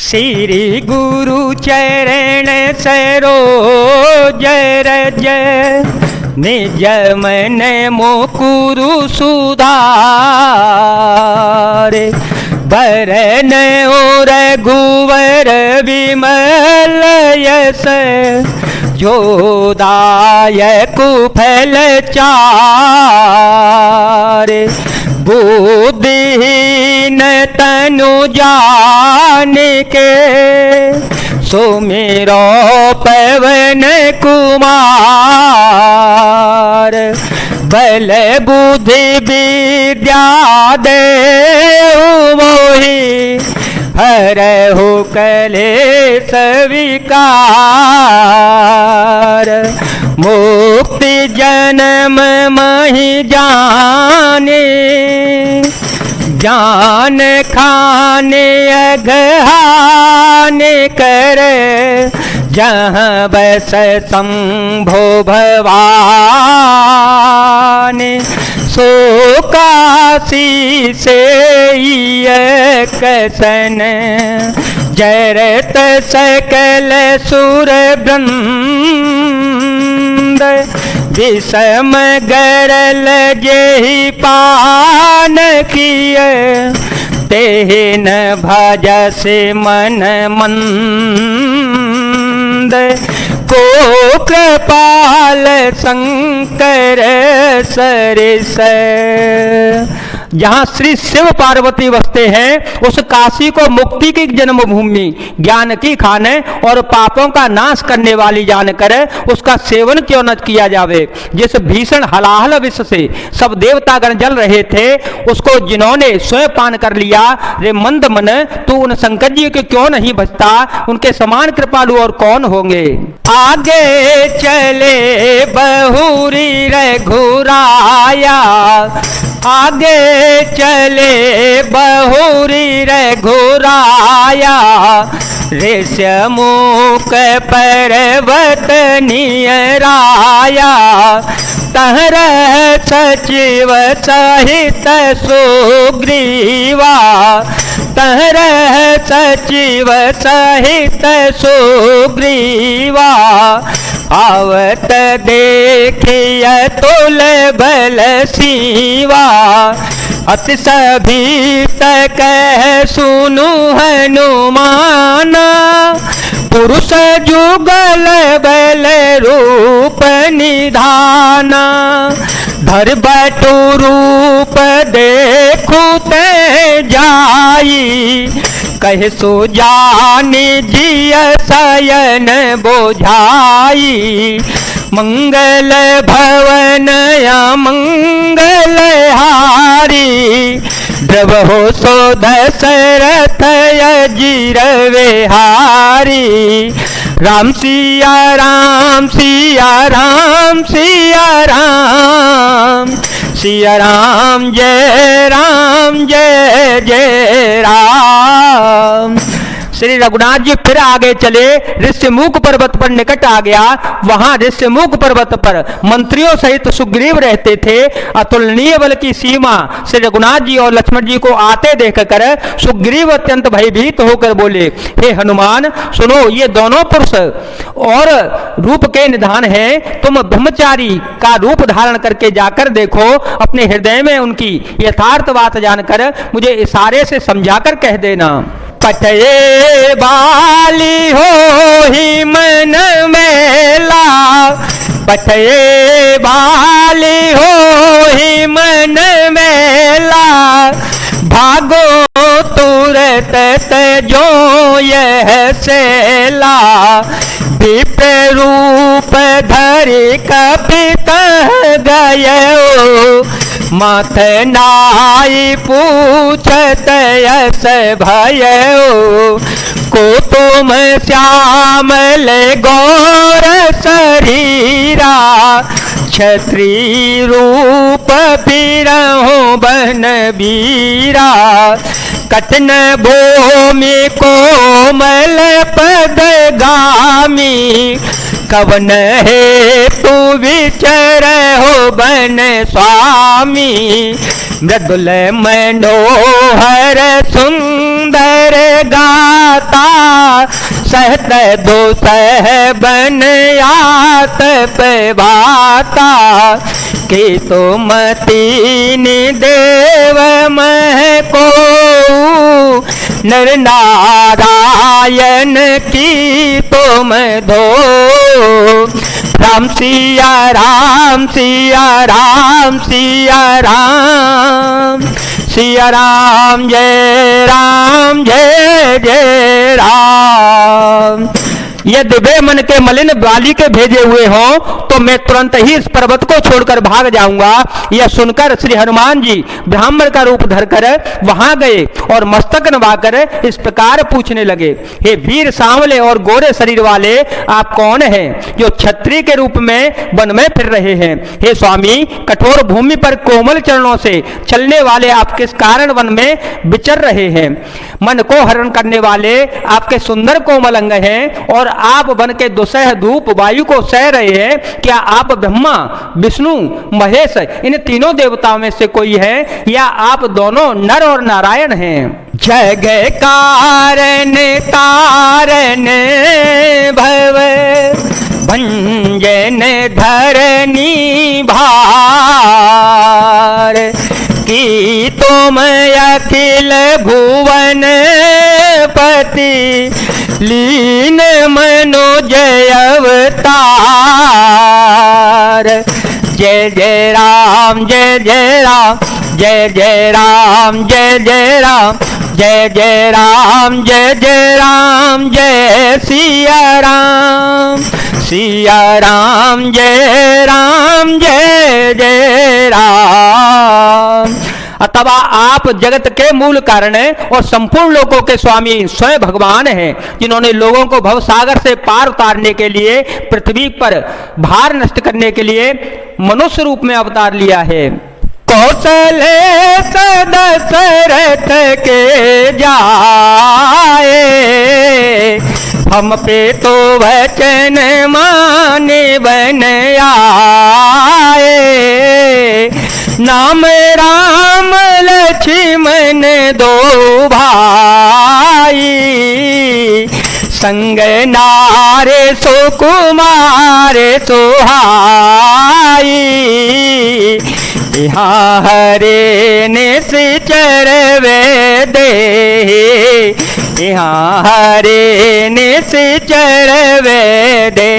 श्री गुरु चरण सरोज रज निज मन मोकुरु सुधारे। बरन और रघुवर विमल यस जोदायक फल चारे। बुद्धिहीन तनु जान के सुमिरो पवन कुमार। बल बुद्धि विद्या देहु मोहि हरहु कलेश विकार। मुक्ति जन्म महि जाने जान खाने अगहाने कर। जहाँ बस शंभो भवान सो काशी से कसन। जरत सकल सुर वृंद विषम गरल जेहि पान किय। तेहि न भजस मन मंद को कृपाल शंकर सरिस। जहाँ श्री शिव पार्वती बसते हैं उस काशी को मुक्ति की जन्मभूमि, ज्ञान की खान और पापों का नाश करने वाली जानकर उसका सेवन क्यों न किया जावे। जिस भीषण हलाहल विष से सब देवतागण जल रहे थे उसको जिन्होंने स्वयं पान कर लिया, रे मंद मन तू उन शंकर जी के क्यों नहीं बचता। उनके समान कृपालु और कौन होंगे। आगे चले बहुरी रघुराया, आगे चले बहुरी रघुराया। ऋष्यमुख पर्वत नियराया, तहर सचिव सहित सुग्रीवा। तहर सचिव सहित सुग्रीवा। आवत देखिय तुल बल सीवा। अति सभीत कह सुनु हनुमाना। पुरुष जुगल बल रूप निधाना। धर बटु रूप देखु ते जाई। कह सो जानी जिय शयन बोझाई। मंगल भवन मंगल हारी। द्रवहो सो दशरथ अजीर विहारी। राम सिया राम सिया राम सिया राम। सिया राम जय जय राम। श्री रघुनाथ जी फिर आगे चले, ऋष्यमुख पर्वत पर निकट आ गया। वहां ऋष्यमुख पर्वत पर मंत्रियों सहित सुग्रीव रहते थे। अतुलनीय बल की सीमा श्री रघुनाथ जी और लक्ष्मण जी को आते देखकर सुग्रीव अत्यंत भयभीत होकर बोले, हे हनुमान सुनो, ये दोनों पुरुष और रूप के निधान हैं। तुम ब्रह्मचारी का रूप धारण करके जाकर देखो। अपने हृदय में उनकी यथार्थ बात जानकर मुझे इशारे से समझाकर कह देना। पटये बाली हो ही मन मेला। पटये बाली हो ही मन मेला। भागो तुरत जो यह सेला। विप्र रूप धरि कपित गयो। माथ नाई पूछत यस भयो। को तुम श्यामल गौर शरीरा। क्षत्रि रूप फिरहु बन बीरा। कठिन भूमि कोमल पद गामी। कवन है तू विचर हो बन स्वामी। मृदुल मनोहर सुंदर गाता सहत दो सह बन आत पे बाता कि तुम तीन देव मह को नर नारायण की तुम दो। राम सिया राम सिया राम सिया राम सिया राम जय जय राम। यदि वे मन के मलिन बाली के भेजे हुए हों तो मैं तुरंत ही इस पर्वत को छोड़कर भाग जाऊंगा। यह सुनकर श्री हनुमान जी ब्राह्मण का रूप धरकर वहां गए और मस्तक नवाकर इस प्रकार पूछने लगे, हे वीर सांवले और गोरे शरीर वाले, आप कौन हैं जो क्षत्रिय के रूप में वन में फिर रहे हैं? हे स्वामी, कठोर भूमि पर कोमल चरणों से चलने वाले आप किस कारण वन में विचर रहे हैं? मन को हरण करने वाले आपके सुंदर कोमल अंग हैं और आप वन के दुसह धूप वायु को सह रहे हैं। क्या आप ब्रह्मा विष्णु महेश इन तीनों देवताओं में से कोई है या आप दोनों नर और नारायण हैं? जग कारण तारण भव भंजन धरनी भार कि तुम अखिल भुवन पति लीन मनोजय अवतार। जय जय राम जय जय राम जय जय राम जय जय राम जय जय राम जय जय राम जय सिया राम सिया राम जय जय राम। अथवा आप जगत के मूल कारण और संपूर्ण लोगों के स्वामी स्वयं भगवान हैं, जिन्होंने लोगों को भवसागर से पार उतारने के लिए पृथ्वी पर भार नष्ट करने के लिए मनुष्य रूप में अवतार लिया है। कौशल दशरथ के जाए हम पे तो वचन माने बन आए। नाम राम लक्ष्मण दो भाई संग नारे सुकुमार सुहाई। यहाँ हरे निश्चर वेदे यहाँ हरे निश्चर वेदे।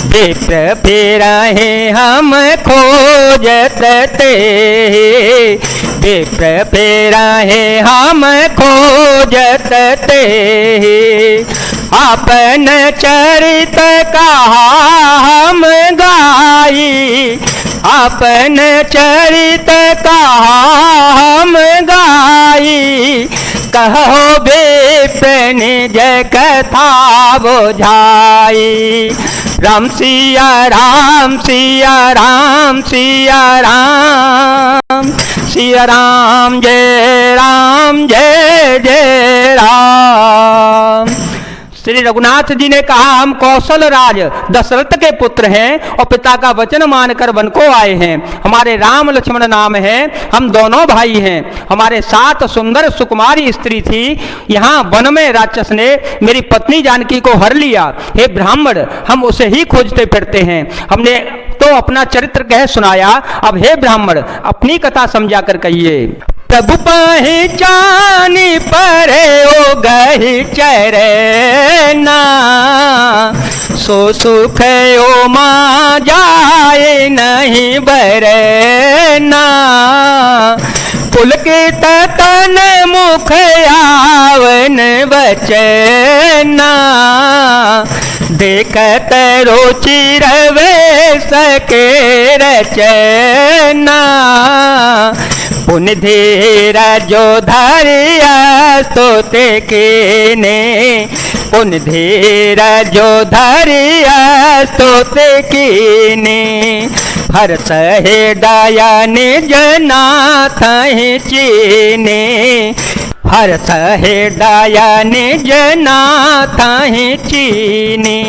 विप्र फिरहि हम खोजत ते विप्र फिरहि हम खोजत ते। अपन चरित कहा हम गाई अपन चरित कहा हम गाई। कहो विपिन जय कथा बुझाई। राम सिया राम सिया राम सिया राम सिया राम जय जय राम। श्री रघुनाथ जी ने कहा, हम कौशल राज दशरथ के पुत्र हैं और पिता का वचन मानकर वन को आए हैं। हमारे राम लक्ष्मण नाम है, हम दोनों भाई हैं। हमारे साथ सुंदर सुकुमारी स्त्री थी। यहाँ वन में राक्षस ने मेरी पत्नी जानकी को हर लिया। हे ब्राह्मण, हम उसे ही खोजते फिरते हैं। हमने तो अपना चरित्र कह सुनाया, अब हे ब्राह्मण अपनी कथा समझा कर कहिए। प्रभु पहचानी परे ओ गही चरना सो सुख ओ माँ जाए नहीं बरना। पुलकित तन मुख आवन बचना देखत रोचि रवे सके रचना। पुन धीरा जो धरिया स्तोते कीने पुन धीरा जो धरिया स्तोते कीने। हर सहे दया निज नाथ चीने हर सहे दया निज नाथ चीने।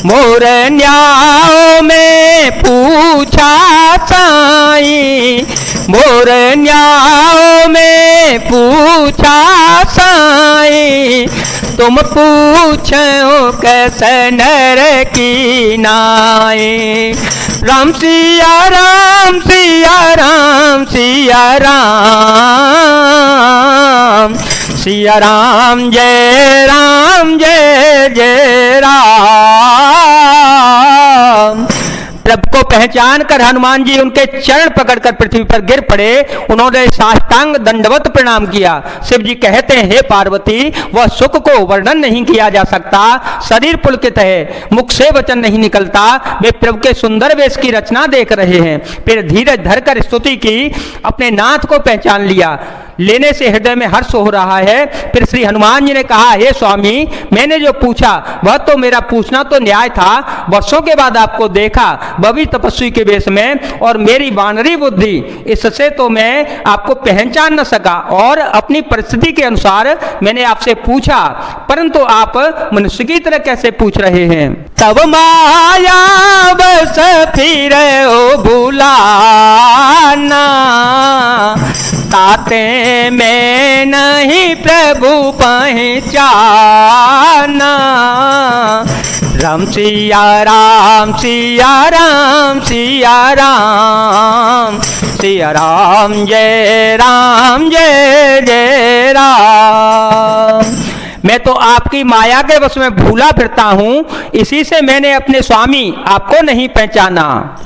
मोर न्याय में पूछा साई मोर न्याय में पूछा साई तुम पूछो कैसे नर की नाई। राम सिया राम सिया राम सिया राम, सिया राम जय राम जय जय राम। प्रभु को पहचान कर हनुमान जी उनके चरण पकड़कर पृथ्वी पर गिर पड़े। उन्होंने साष्टांग दंडवत प्रणाम किया। शिव जी कहते हैं, हे पार्वती, वह सुख को वर्णन नहीं किया जा सकता। शरीर पुलकित है, मुख से वचन नहीं निकलता। वे प्रभु के सुंदर वेश की रचना देख रहे हैं। फिर धीरज धरकर स्तुति की, अपने नाथ को पहचान लिया। लेने से हृदय में हर्ष हो रहा है। फिर श्री हनुमान जी ने कहा, हे स्वामी, मैंने जो पूछा वह तो मेरा पूछना तो न्याय था। वर्षों के बाद आपको देखा, वह भी तपस्वी के वेश में, और मेरी वानरी बुद्धि, इससे तो मैं आपको पहचान न सका। और अपनी परिस्थिति के अनुसार मैंने आपसे पूछा, परंतु आप मनुष्य की तरह कैसे पूछ रहे हैं। तब माया बस फिर ओ भुलाना, ताते में नहीं प्रभु पहचाना। राम सिया राम सिया राम सिया राम, सिया राम जय जय राम। मैं तो आपकी माया के वश में भूला फिरता हूं, इसी से मैंने अपने स्वामी आपको नहीं पहचाना।